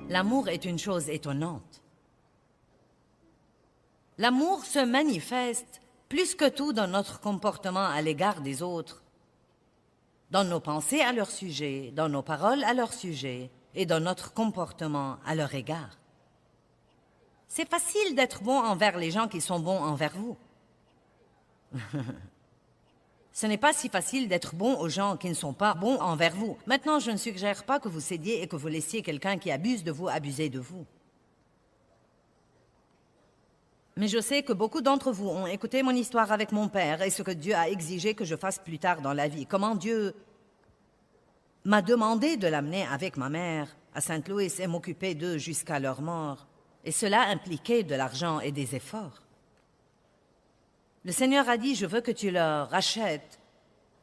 L'amour est une chose étonnante. L'amour se manifeste plus que tout dans notre comportement à l'égard des autres, dans nos pensées à leur sujet, dans nos paroles à leur sujet et dans notre comportement à leur égard. C'est facile d'être bon envers les gens qui sont bons envers vous. Ce n'est pas si facile d'être bon aux gens qui ne sont pas bons envers vous. Maintenant, je ne suggère pas que vous cédiez et que vous laissiez quelqu'un qui abuse de vous abuser de vous. Mais je sais que beaucoup d'entre vous ont écouté mon histoire avec mon père et ce que Dieu a exigé que je fasse plus tard dans la vie. Comment Dieu m'a demandé de l'amener avec ma mère à Saint-Louis et m'occuper d'eux jusqu'à leur mort. Et cela impliquait de l'argent et des efforts. Le Seigneur a dit, je veux que tu leur rachètes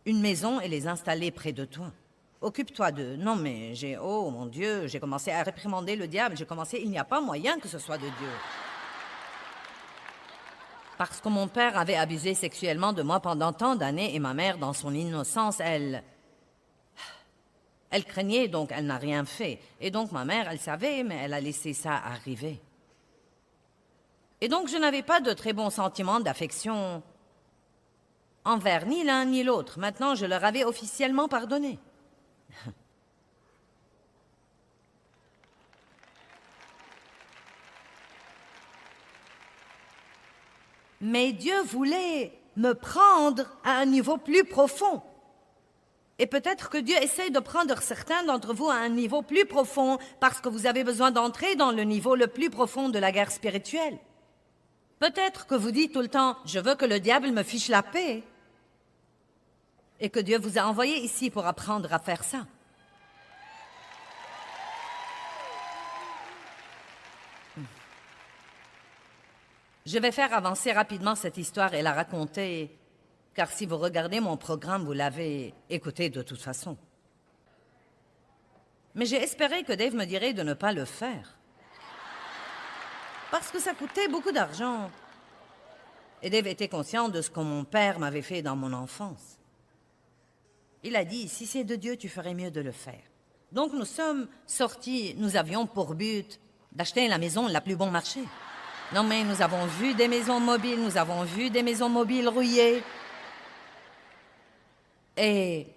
une maison et les installer près de toi. Occupe-toi d'eux. Non, mais oh mon Dieu, j'ai commencé à réprimander le diable. Il n'y a pas moyen que ce soit de Dieu. Parce que mon père avait abusé sexuellement de moi pendant tant d'années et ma mère, dans son innocence, elle craignait, donc elle n'a rien fait. Et donc ma mère, elle savait, mais elle a laissé ça arriver. Et donc je n'avais pas de très bons sentiments d'affection envers ni l'un ni l'autre. Maintenant, je leur avais officiellement pardonné. Mais Dieu voulait me prendre à un niveau plus profond. Et peut-être que Dieu essaie de prendre certains d'entre vous à un niveau plus profond parce que vous avez besoin d'entrer dans le niveau le plus profond de la guerre spirituelle. Peut-être que vous dites tout le temps, je veux que le diable me fiche la paix. Et que Dieu vous a envoyé ici pour apprendre à faire ça. Je vais faire avancer rapidement cette histoire et la raconter, car si vous regardez mon programme, vous l'avez écouté de toute façon. Mais j'ai espéré que Dave me dirait de ne pas le faire. Parce que ça coûtait beaucoup d'argent. Et Dave était conscient de ce que mon père m'avait fait dans mon enfance. Il a dit, si c'est de Dieu, tu ferais mieux de le faire. Donc nous sommes sortis, nous avions pour but d'acheter la maison la plus bon marché. Non mais nous avons vu des maisons mobiles, nous avons vu des maisons mobiles rouillées. Et...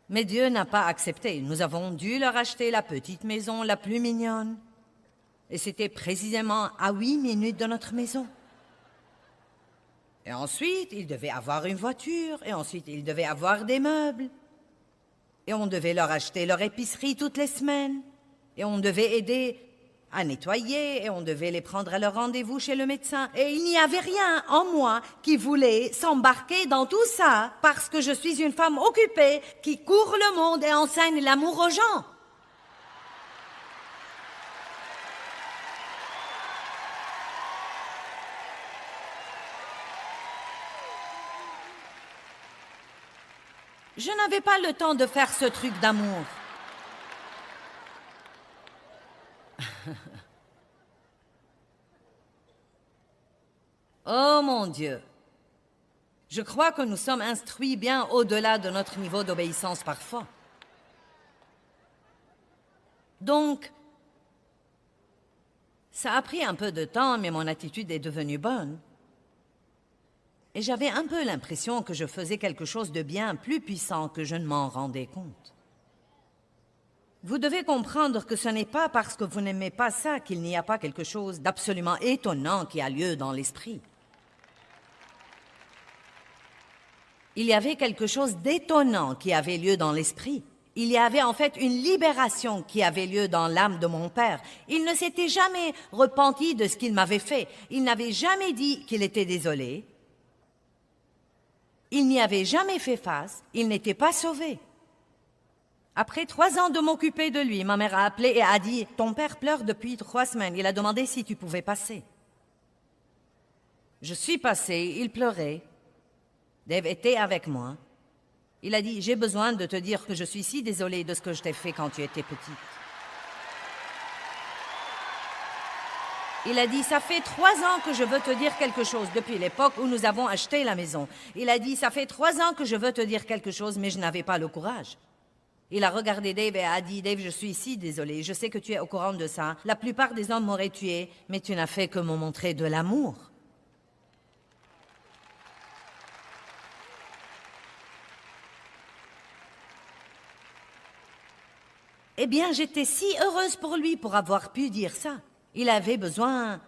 Mais Dieu n'a pas accepté. Nous avons dû leur acheter la petite maison la plus mignonne. Et c'était précisément à 8 minutes de notre maison. Et ensuite, ils devaient avoir une voiture. Et ensuite, ils devaient avoir des meubles. Et on devait leur acheter leur épicerie toutes les semaines. Et on devait aider à nettoyer. Et on devait les prendre à leur rendez-vous chez le médecin. Et il n'y avait rien en moi qui voulait s'embarquer dans tout ça parce que je suis une femme occupée qui court le monde et enseigne l'amour aux gens. Je n'avais pas le temps de faire ce truc d'amour. Oh mon Dieu! Je crois que nous sommes instruits bien au-delà de notre niveau d'obéissance parfois. Donc, ça a pris un peu de temps, mais mon attitude est devenue bonne. Et j'avais un peu l'impression que je faisais quelque chose de bien plus puissant que je ne m'en rendais compte. Vous devez comprendre que ce n'est pas parce que vous n'aimez pas ça qu'il n'y a pas quelque chose d'absolument étonnant qui a lieu dans l'esprit. Il y avait quelque chose d'étonnant qui avait lieu dans l'esprit. Il y avait en fait une libération qui avait lieu dans l'âme de mon père. Il ne s'était jamais repenti de ce qu'il m'avait fait. Il n'avait jamais dit qu'il était désolé. Il n'y avait jamais fait face. Il n'était pas sauvé. Après 3 ans de m'occuper de lui, ma mère a appelé et a dit « Ton père pleure depuis 3 semaines. Il a demandé si tu pouvais passer. » Je suis passée, il pleurait. Dave était avec moi. Il a dit « J'ai besoin de te dire que je suis si désolée de ce que je t'ai fait quand tu étais petite. » Il a dit, ça fait 3 ans que je veux te dire quelque chose, depuis l'époque où nous avons acheté la maison. Il a dit, ça fait 3 ans que je veux te dire quelque chose, mais je n'avais pas le courage. Il a regardé Dave et a dit, Dave, je suis si désolé, je sais que tu es au courant de ça. La plupart des hommes m'auraient tué, mais tu n'as fait que me montrer de l'amour. Eh bien, j'étais si heureuse pour lui pour avoir pu dire ça. Il avait besoin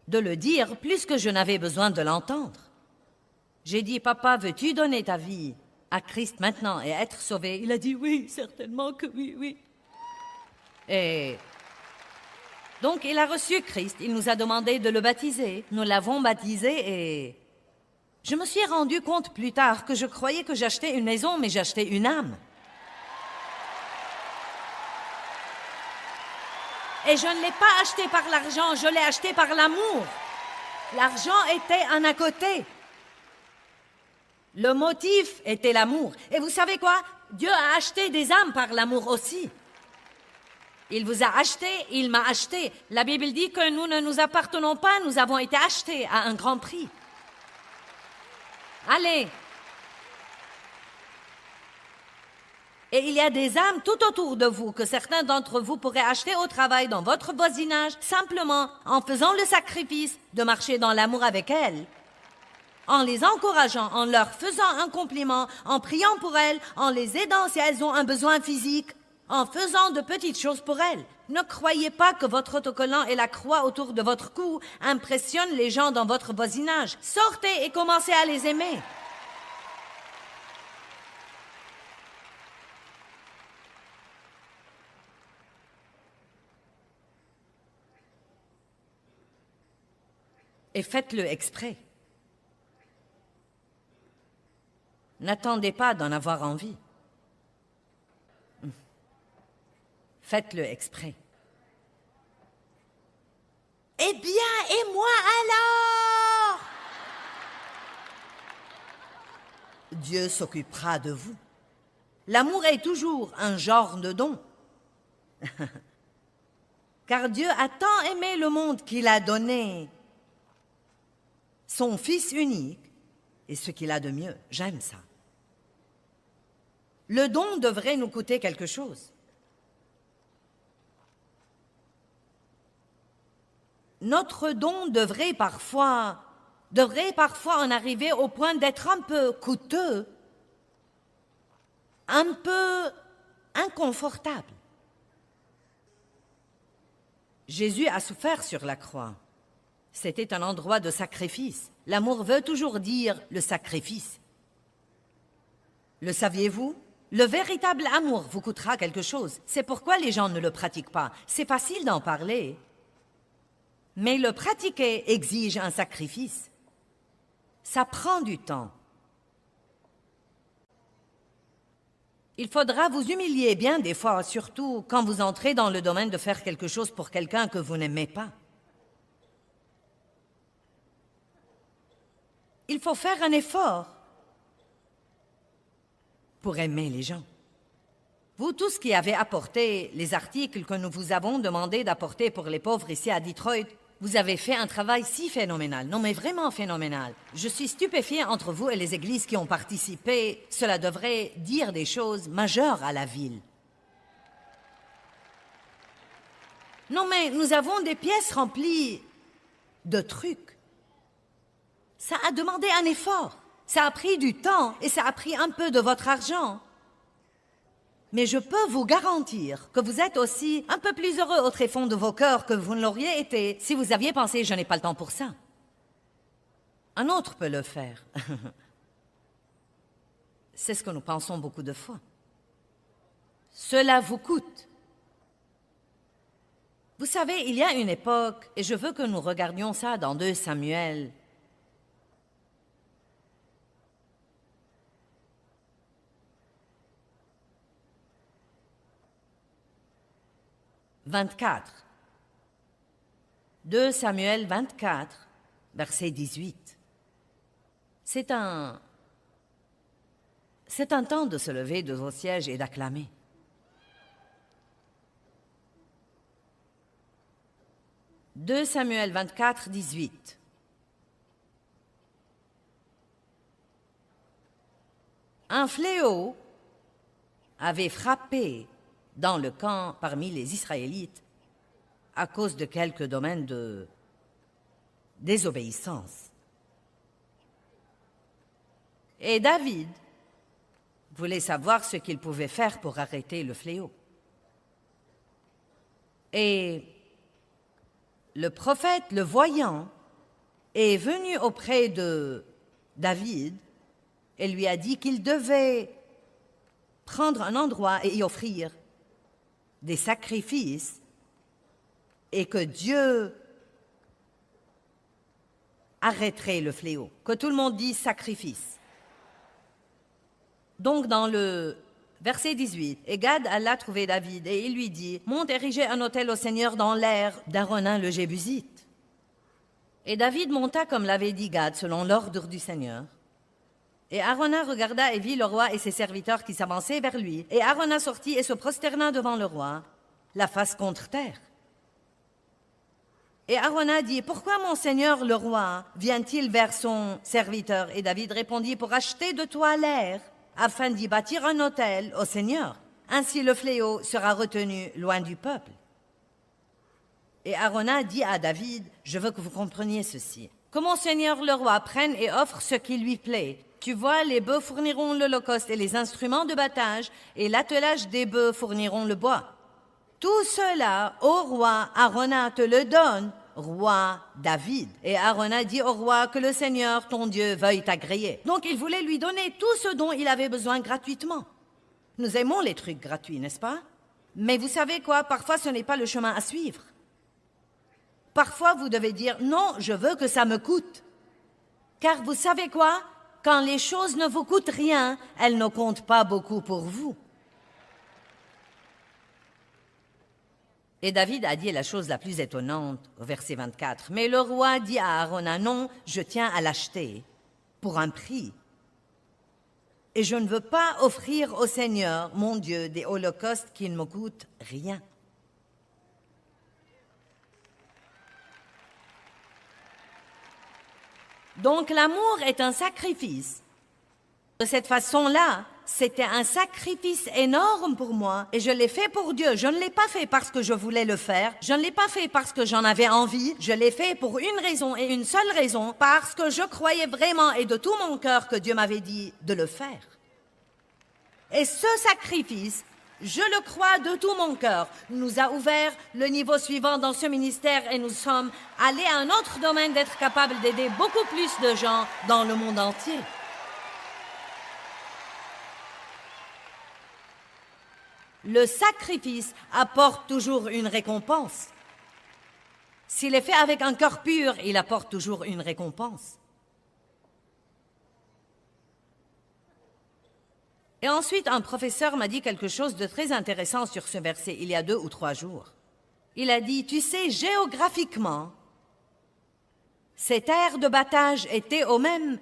de le dire plus que je n'avais besoin de l'entendre. J'ai dit, papa, veux-tu donner ta vie à Christ maintenant et être sauvé? Il a dit, oui, certainement que oui, oui. Et donc, il a reçu Christ. Il nous a demandé de le baptiser. Nous l'avons baptisé et je me suis rendu compte plus tard que je croyais que j'achetais une maison, mais j'achetais une âme. Et je ne l'ai pas acheté par l'argent, je l'ai acheté par l'amour. L'argent était un à côté. Le motif était l'amour. Et vous savez quoi? Dieu a acheté des âmes par l'amour aussi. Il vous a acheté, il m'a acheté. La Bible dit que nous ne nous appartenons pas, nous avons été achetés à un grand prix. Allez. Et il y a des âmes tout autour de vous que certains d'entre vous pourraient acheter au travail, dans votre voisinage, simplement en faisant le sacrifice de marcher dans l'amour avec elles, en les encourageant, en leur faisant un compliment, en priant pour elles, en les aidant si elles ont un besoin physique, en faisant de petites choses pour elles. Ne croyez pas que votre autocollant et la croix autour de votre cou impressionnent les gens dans votre voisinage. Sortez et commencez à les aimer. Et faites-le exprès. N'attendez pas d'en avoir envie. Faites-le exprès. Eh bien, et moi alors? Dieu s'occupera de vous. L'amour est toujours un genre de don. Car Dieu a tant aimé le monde qu'il a donné son Fils unique, et ce qu'il a de mieux. J'aime ça. Le don devrait nous coûter quelque chose. Notre don devrait parfois en arriver au point d'être un peu coûteux, un peu inconfortable. Jésus a souffert sur la croix. C'était un endroit de sacrifice. L'amour veut toujours dire le sacrifice. Le saviez-vous? Le véritable amour vous coûtera quelque chose. C'est pourquoi les gens ne le pratiquent pas. C'est facile d'en parler, mais le pratiquer exige un sacrifice. Ça prend du temps. Il faudra vous humilier bien des fois, surtout quand vous entrez dans le domaine de faire quelque chose pour quelqu'un que vous n'aimez pas. Il faut faire un effort pour aimer les gens. Vous tous qui avez apporté les articles que nous vous avons demandé d'apporter pour les pauvres ici à Detroit, vous avez fait un travail si phénoménal. Non, mais vraiment phénoménal. Je suis stupéfiée entre vous et les églises qui ont participé. Cela devrait dire des choses majeures à la ville. Non, mais nous avons des pièces remplies de trucs. Ça a demandé un effort. Ça a pris du temps et ça a pris un peu de votre argent. Mais je peux vous garantir que vous êtes aussi un peu plus heureux au tréfonds de vos cœurs que vous ne l'auriez été si vous aviez pensé « je n'ai pas le temps pour ça ». Un autre peut le faire. C'est ce que nous pensons beaucoup de fois. Cela vous coûte. Vous savez, il y a une époque, et je veux que nous regardions ça dans 2 Samuel. « 24. 2 Samuel 24, verset 18. C'est un temps de se lever de vos sièges et d'acclamer. « 2 Samuel 24, 18. Un fléau avait frappé dans le camp parmi les Israélites à cause de quelques domaines de désobéissance. Et David voulait savoir ce qu'il pouvait faire pour arrêter le fléau. Et le prophète, le voyant, est venu auprès de David et lui a dit qu'il devait prendre un endroit et y offrir des sacrifices et que Dieu arrêterait le fléau. Que tout le monde dise sacrifice. Donc dans le verset 18, et Gad alla trouver David et il lui dit, « Monte ériger un autel au Seigneur dans l'aire d'Arauna le Jébusite. » Et David monta comme l'avait dit Gad, selon l'ordre du Seigneur. Et Arauna regarda et vit le roi et ses serviteurs qui s'avançaient vers lui. Et Arauna sortit et se prosterna devant le roi, la face contre terre. Et Arauna dit, « Pourquoi mon seigneur le roi vient-il vers son serviteur ?» Et David répondit, « Pour acheter de toi l'air, afin d'y bâtir un autel au Seigneur. Ainsi le fléau sera retenu loin du peuple. » Et Arauna dit à David, « Je veux que vous compreniez ceci. Que mon seigneur le roi prenne et offre ce qui lui plaît. Tu vois, les bœufs fourniront l'holocauste et les instruments de battage, et l'attelage des bœufs fourniront le bois. Tout cela, ô roi, Arauna te le donne, roi David. » Et Arauna dit au roi, « Que le Seigneur, ton Dieu, veuille t'agréer. » Donc il voulait lui donner tout ce dont il avait besoin gratuitement. Nous aimons les trucs gratuits, n'est-ce pas? Mais vous savez quoi? Parfois, ce n'est pas le chemin à suivre. Parfois, vous devez dire, « Non, je veux que ça me coûte. » Car vous savez quoi? Quand les choses ne vous coûtent rien, elles ne comptent pas beaucoup pour vous. Et David a dit la chose la plus étonnante au verset 24. Mais le roi dit à Arauna, « Non, je tiens à l'acheter pour un prix. Et je ne veux pas offrir au Seigneur, mon Dieu, des holocaustes qui ne me coûtent rien. » Donc l'amour est un sacrifice. De cette façon-là, c'était un sacrifice énorme pour moi et je l'ai fait pour Dieu. Je ne l'ai pas fait parce que je voulais le faire. Je ne l'ai pas fait parce que j'en avais envie. Je l'ai fait pour une raison et une seule raison, parce que je croyais vraiment et de tout mon cœur que Dieu m'avait dit de le faire. Et ce sacrifice, je le crois de tout mon cœur, nous a ouvert le niveau suivant dans ce ministère et nous sommes allés à un autre domaine d'être capables d'aider beaucoup plus de gens dans le monde entier. Le sacrifice apporte toujours une récompense. S'il est fait avec un cœur pur, il apporte toujours une récompense. Et ensuite, un professeur m'a dit quelque chose de très intéressant sur ce verset, il y a 2 ou 3 jours. Il a dit, tu sais, géographiquement, cette aire de battage était au même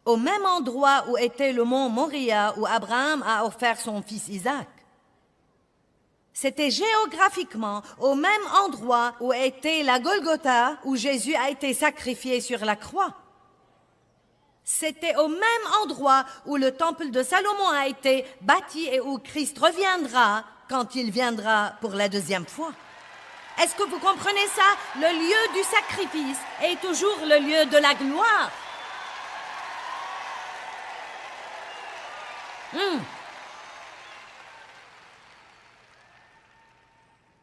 endroit où était le mont Moria, où Abraham a offert son fils Isaac. C'était géographiquement au même endroit où était la Golgotha, où Jésus a été sacrifié sur la croix. C'était au même endroit où le temple de Salomon a été bâti et où Christ reviendra quand il viendra pour la 2e fois. Est-ce que vous comprenez ça? Le lieu du sacrifice est toujours le lieu de la gloire.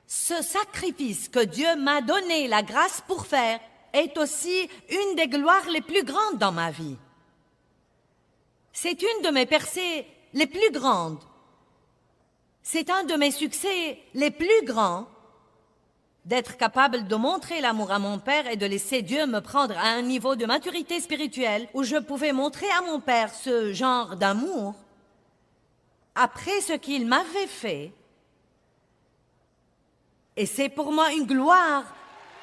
Ce sacrifice que Dieu m'a donné la grâce pour faire est aussi une des gloires les plus grandes dans ma vie. C'est une de mes percées les plus grandes. C'est un de mes succès les plus grands d'être capable de montrer l'amour à mon père et de laisser Dieu me prendre à un niveau de maturité spirituelle où je pouvais montrer à mon père ce genre d'amour après ce qu'il m'avait fait. Et c'est pour moi une gloire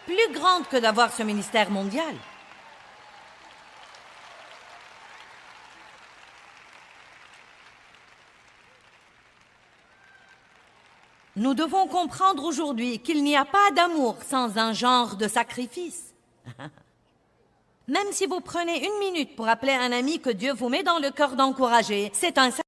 plus grande que d'avoir ce ministère mondial. Nous devons comprendre aujourd'hui qu'il n'y a pas d'amour sans un genre de sacrifice. Même si vous prenez 1 minute pour appeler un ami que Dieu vous met dans le cœur d'encourager, c'est un sacrifice.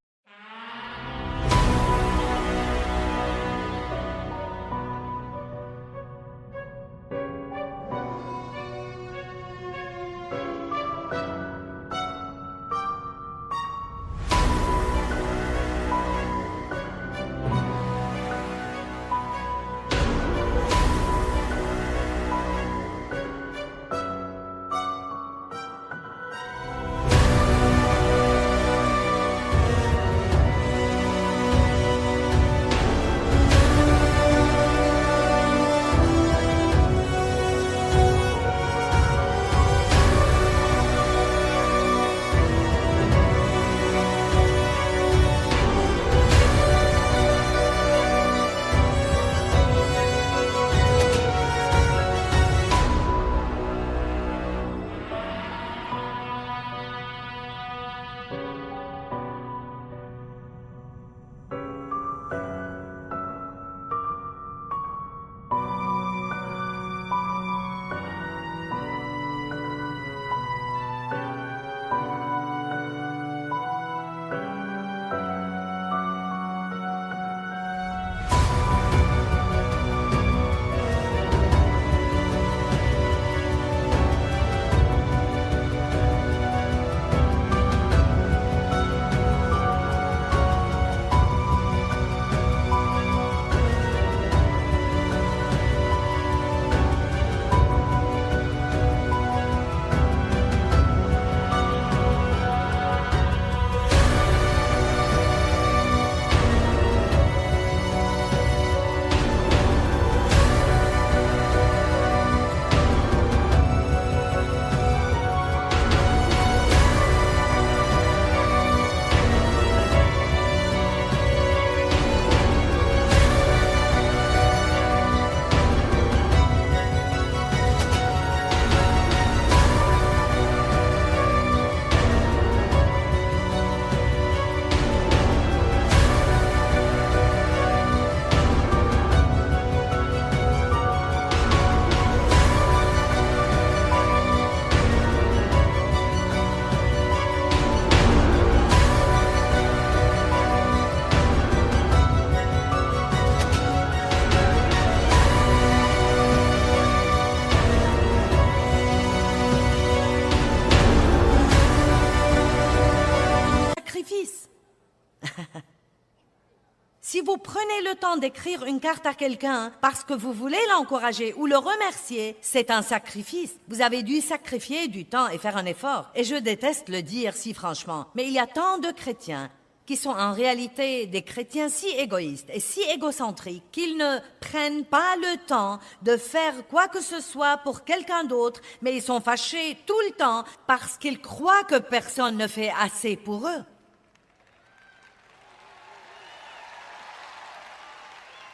Si vous prenez le temps d'écrire une carte à quelqu'un parce que vous voulez l'encourager ou le remercier, c'est un sacrifice. Vous avez dû sacrifier du temps et faire un effort. Et je déteste le dire si franchement, mais il y a tant de chrétiens qui sont en réalité des chrétiens si égoïstes et si égocentriques qu'ils ne prennent pas le temps de faire quoi que ce soit pour quelqu'un d'autre, mais ils sont fâchés tout le temps parce qu'ils croient que personne ne fait assez pour eux.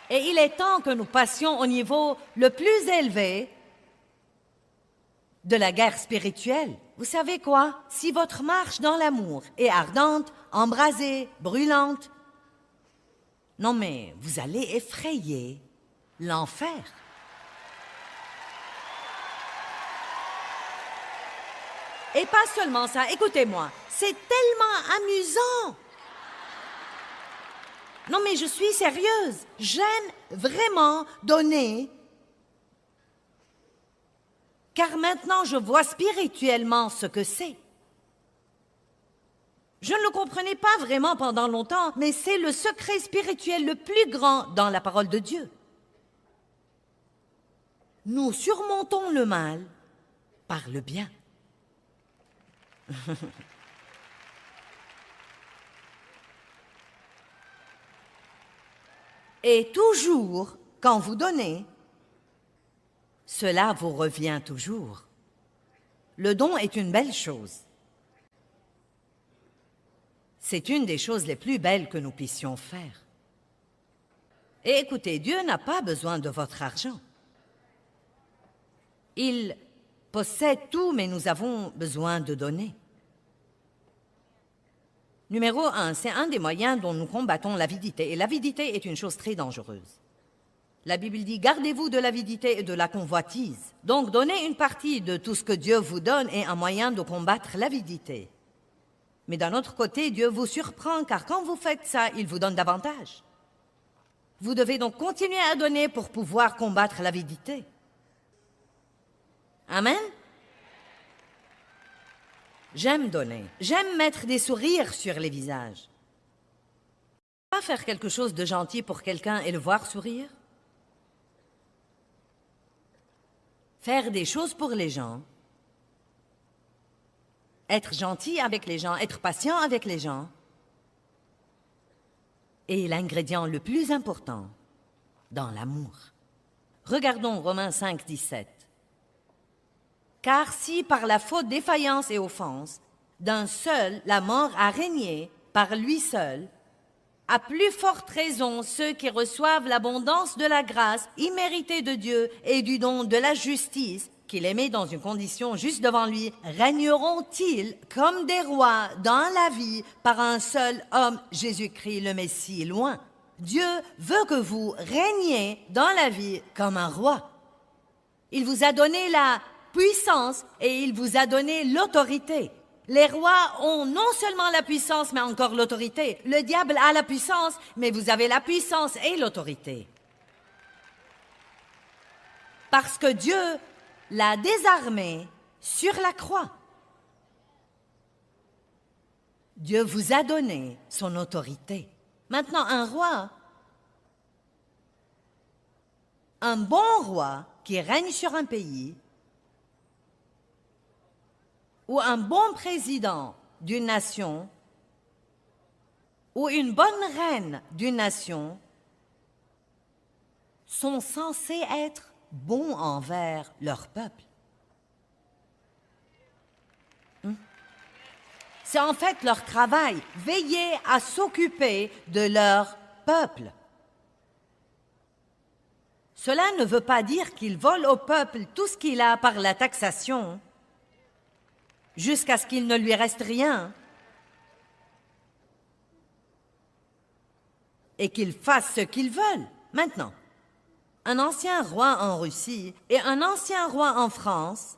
Et il est temps que nous passions au niveau le plus élevé de la guerre spirituelle. Vous savez quoi? Si votre marche dans l'amour est ardente, embrasée, brûlante, non mais vous allez effrayer l'enfer. Et pas seulement ça, écoutez-moi, c'est tellement amusant. Non mais je suis sérieuse, j'aime vraiment donner, car maintenant je vois spirituellement ce que c'est. Je ne le comprenais pas vraiment pendant longtemps, mais c'est le secret spirituel le plus grand dans la parole de Dieu. Nous surmontons le mal par le bien. Et toujours, quand vous donnez, cela vous revient toujours. Le don est une belle chose. C'est une des choses les plus belles que nous puissions faire. Et écoutez, Dieu n'a pas besoin de votre argent. Il possède tout, mais nous avons besoin de donner. Numéro 1, c'est un des moyens dont nous combattons l'avidité. Et l'avidité est une chose très dangereuse. La Bible dit « Gardez-vous de l'avidité et de la convoitise ». Donc, donner une partie de tout ce que Dieu vous donne est un moyen de combattre l'avidité. Mais d'un autre côté, Dieu vous surprend, car quand vous faites ça, il vous donne davantage. Vous devez donc continuer à donner pour pouvoir combattre l'avidité. Amen? J'aime donner. J'aime mettre des sourires sur les visages. Pas faire quelque chose de gentil pour quelqu'un et le voir sourire. Faire des choses pour les gens. Être gentil avec les gens, être patient avec les gens. Et l'ingrédient le plus important, dans l'amour. Regardons Romains 5, 17. Car si par la faute, défaillance et offense, d'un seul la mort a régné par lui seul, à plus forte raison ceux qui reçoivent l'abondance de la grâce imméritée de Dieu et du don de la justice, qu'il aimait dans une condition juste devant lui, régneront-ils comme des rois dans la vie par un seul homme, Jésus-Christ le Messie, loin. Dieu veut que vous régniez dans la vie comme un roi. Il vous a donné la puissance et il vous a donné l'autorité. Les rois ont non seulement la puissance, mais encore l'autorité. Le diable a la puissance, mais vous avez la puissance et l'autorité. Parce que Dieu l'a désarmé sur la croix. Dieu vous a donné son autorité. Maintenant, un roi, un bon roi qui règne sur un pays, ou un bon président d'une nation, ou une bonne reine d'une nation, sont censés être bons envers leur peuple. C'est en fait leur travail, veiller à s'occuper de leur peuple. Cela ne veut pas dire qu'ils volent au peuple tout ce qu'il a par la taxation, jusqu'à ce qu'il ne lui reste rien, et qu'ils fassent ce qu'ils veulent. Maintenant, un ancien roi en Russie et un ancien roi en France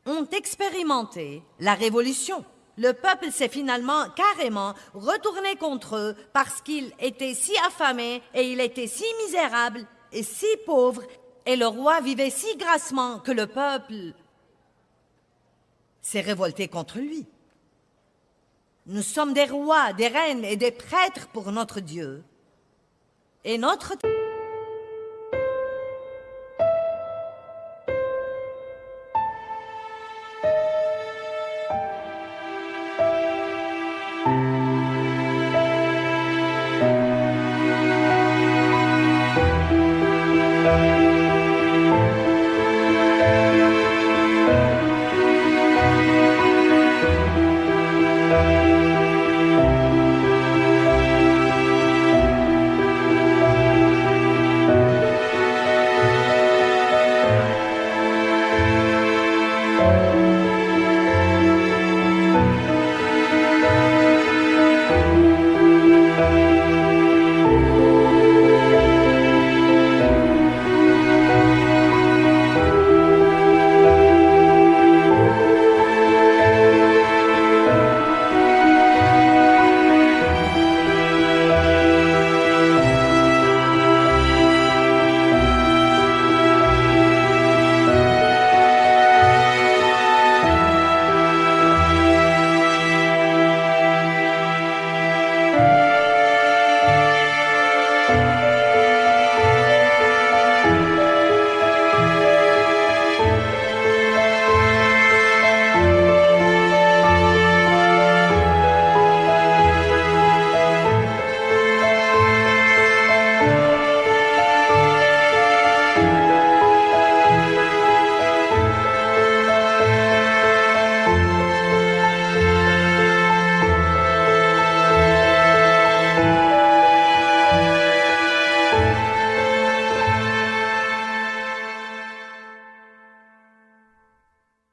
ont expérimenté la révolution. Le peuple s'est finalement carrément retourné contre eux parce qu'il était si affamé et il était si misérable et si pauvre, et le roi vivait si grassement que le peuple s'est révolté contre lui. Nous sommes des rois, des reines et des prêtres pour notre Dieu. Et notre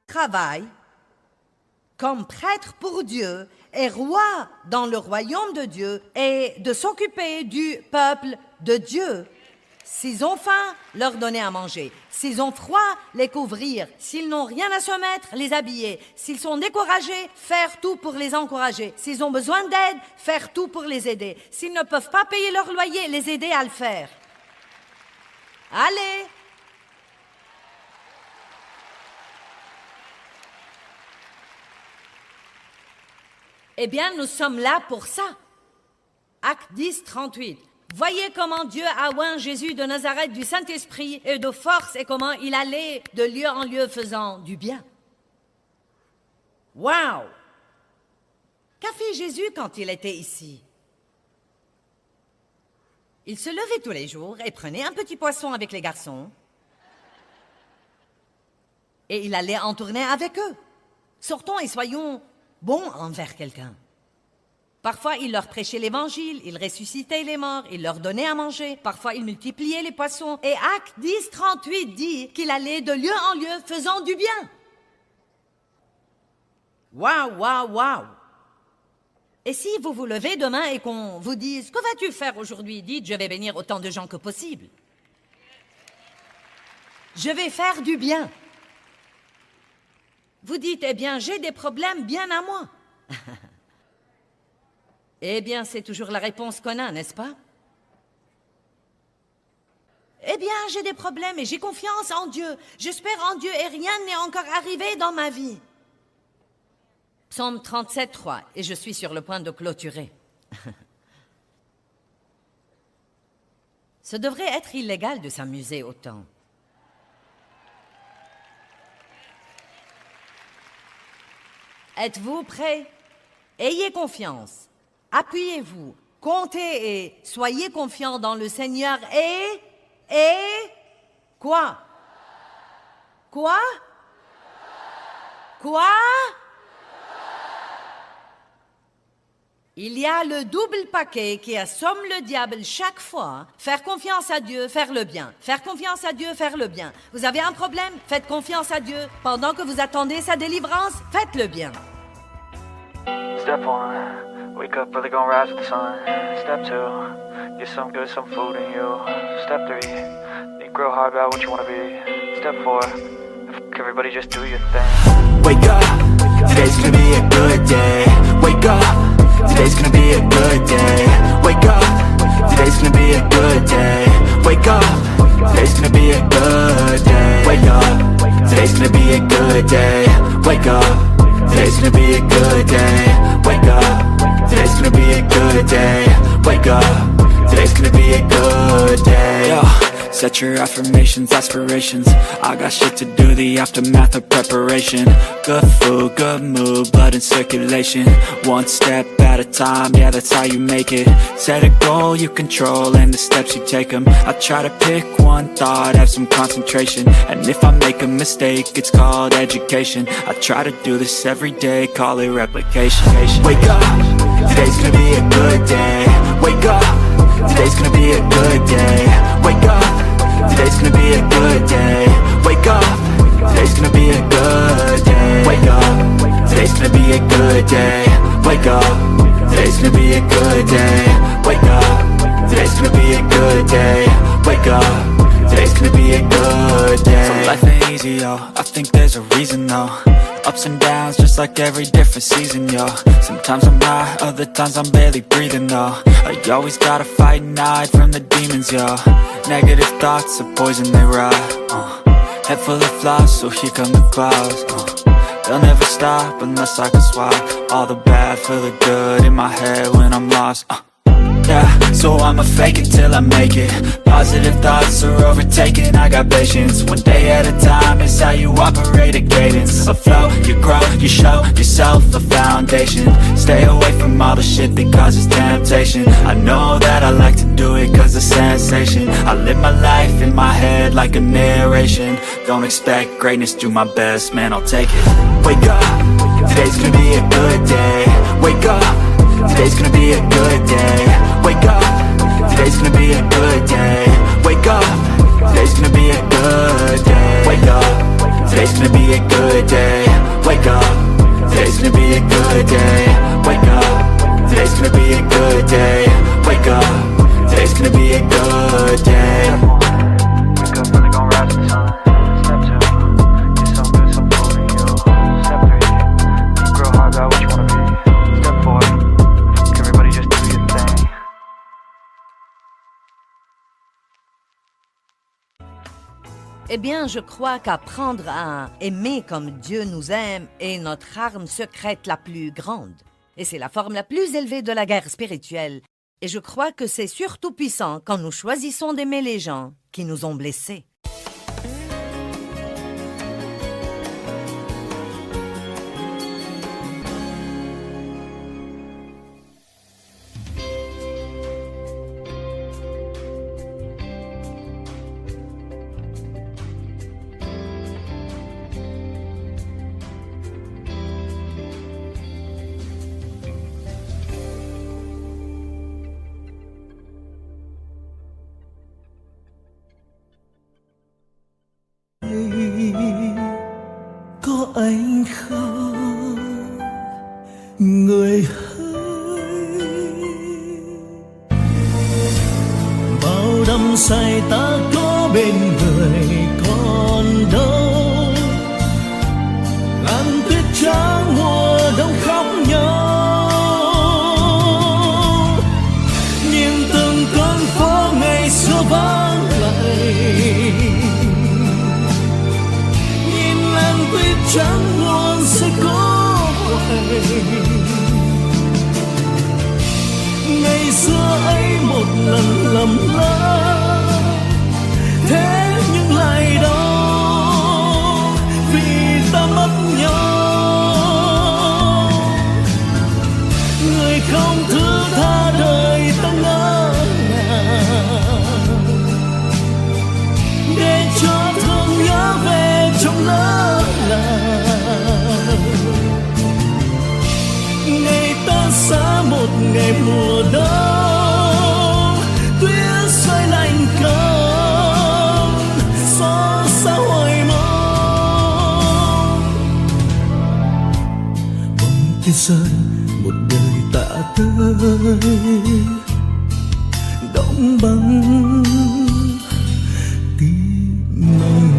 travail comme prêtre pour Dieu et roi dans le royaume de Dieu et de s'occuper du peuple de Dieu. S'ils ont faim, leur donner à manger. S'ils ont froid, les couvrir. S'ils n'ont rien à se mettre, les habiller. S'ils sont découragés, faire tout pour les encourager. S'ils ont besoin d'aide, faire tout pour les aider. S'ils ne peuvent pas payer leur loyer, les aider à le faire. Allez! Eh bien, nous sommes là pour ça. Acte 10, 38. Voyez comment Dieu a oint Jésus de Nazareth du Saint-Esprit et de force et comment il allait de lieu en lieu faisant du bien. Wow! Qu'a fait Jésus quand il était ici? Il se levait tous les jours et prenait un petit poisson avec les garçons. Et il allait en tournée avec eux. Sortons et soyons bons envers quelqu'un. Parfois, il leur prêchait l'évangile, il ressuscitait les morts, il leur donnait à manger. Parfois, il multipliait les poissons. Et Acte 10, 38 dit qu'il allait de lieu en lieu faisant du bien. Waouh, waouh, waouh! Et si vous vous levez demain et qu'on vous dise « Que vas-tu faire aujourd'hui ?» Dites « Je vais bénir autant de gens que possible. Je vais faire du bien. » Vous dites « Eh bien, j'ai des problèmes bien à moi. » Eh bien, c'est toujours la réponse qu'on a, n'est-ce pas? Eh bien, j'ai des problèmes et j'ai confiance en Dieu. J'espère en Dieu et rien n'est encore arrivé dans ma vie. Psaume 37, 3, et je suis sur le point de clôturer. Ce devrait être illégal de s'amuser autant. Êtes-vous prêts? Ayez confiance. Appuyez-vous, comptez et soyez confiants dans le Seigneur et... Quoi? Quoi? Quoi? Il y a le double paquet qui assomme le diable chaque fois. Faire confiance à Dieu, faire le bien. Faire confiance à Dieu, faire le bien. Vous avez un problème? Faites confiance à Dieu. Pendant que vous attendez sa délivrance, faites le bien. Step 1, wake up early, gonna rise with the sun. Step 2, get some good, some food in you. Step 3, think real hard about what you wanna be. Step 4, everybody just do your thing. Wake up, today's gonna be a good day. Wake up, today's gonna be a good day. Wake up, today's gonna be a good day. Wake up, today's gonna be a good day. Wake up, today's gonna be a good day. Wake up, today's gonna be a good day. Wake up, today's gonna be a good day. Wake up, today's gonna be a good day. Yo. Set your affirmations, aspirations. I got shit to do, the aftermath of preparation. Good food, good mood, blood in circulation. One step at a time, yeah, that's how you make it. Set a goal you control and the steps you take them. I try to pick one thought, have some concentration. And if I make a mistake, it's called education. I try to do this every day, call it replication. Wake up, today's gonna be a good day. Wake up, today's gonna be a good day. Wake up, today's gonna be a good day. Wake up, today's gonna be a good day. Wake up, today's gonna be a good day. Wake up, today's gonna be a good day. Wake up, today's gonna be a good day. Wake up, today's gonna be a good day. So life ain't easy, yo, I think there's a reason though. Ups and downs, just like every different season, yo. Sometimes I'm high, other times I'm barely breathing, though. I always gotta fight and hide from the demons, yo. Negative thoughts are poison, they rot. Head full of flies, so here come the clouds. They'll never stop unless I can swap all the bad for the good in my head when I'm lost. Yeah, so I'ma fake it till I make it. Positive thoughts are overtaken, I got patience. One day at a time is how you operate a cadence. A flow, you grow, you show yourself a foundation. Stay away from all the shit that causes temptation. I know that I like to do it cause it's sensation. I live my life in my head like a narration. Don't expect greatness, do my best, man, I'll take it. Wake up, today's gonna be a good day. Wake up, today's gonna be a good day. Wake up, today's gonna be a good day. Wake up, today's gonna be a good day. Wake up, today's gonna be a good day. Wake up, today's gonna be a good day. Wake up, today's gonna be a good day. Wake up, today's gonna be a good day. Eh bien, je crois qu'apprendre à aimer comme Dieu nous aime est notre arme secrète la plus grande. Et c'est la forme la plus élevée de la guerre spirituelle. Et je crois que c'est surtout puissant quand nous choisissons d'aimer les gens qui nous ont blessés. Có anh không người hỡi, bao đắm say ta có bên người còn đâu, ngàn tuyết trắng mùa đông khóc nhau, nhìn từng con phố ngày xưa vắng lặng, tuyết trắng luôn sẽ có hoài. Ngày xưa ấy một lần lầm lỡ, thế nhưng lại đau vì ta mất nhau. Người không thứ tha đời ta ngỡ ngàng, để cho thương nhớ về trong lỡ ngày ta xa một ngày mùa đông, tuyết rơi lạnh cóng xót xa hồi mong. Bóng tuyết rơi một đời tạ tới, đóng băng tim mình.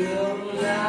流浪。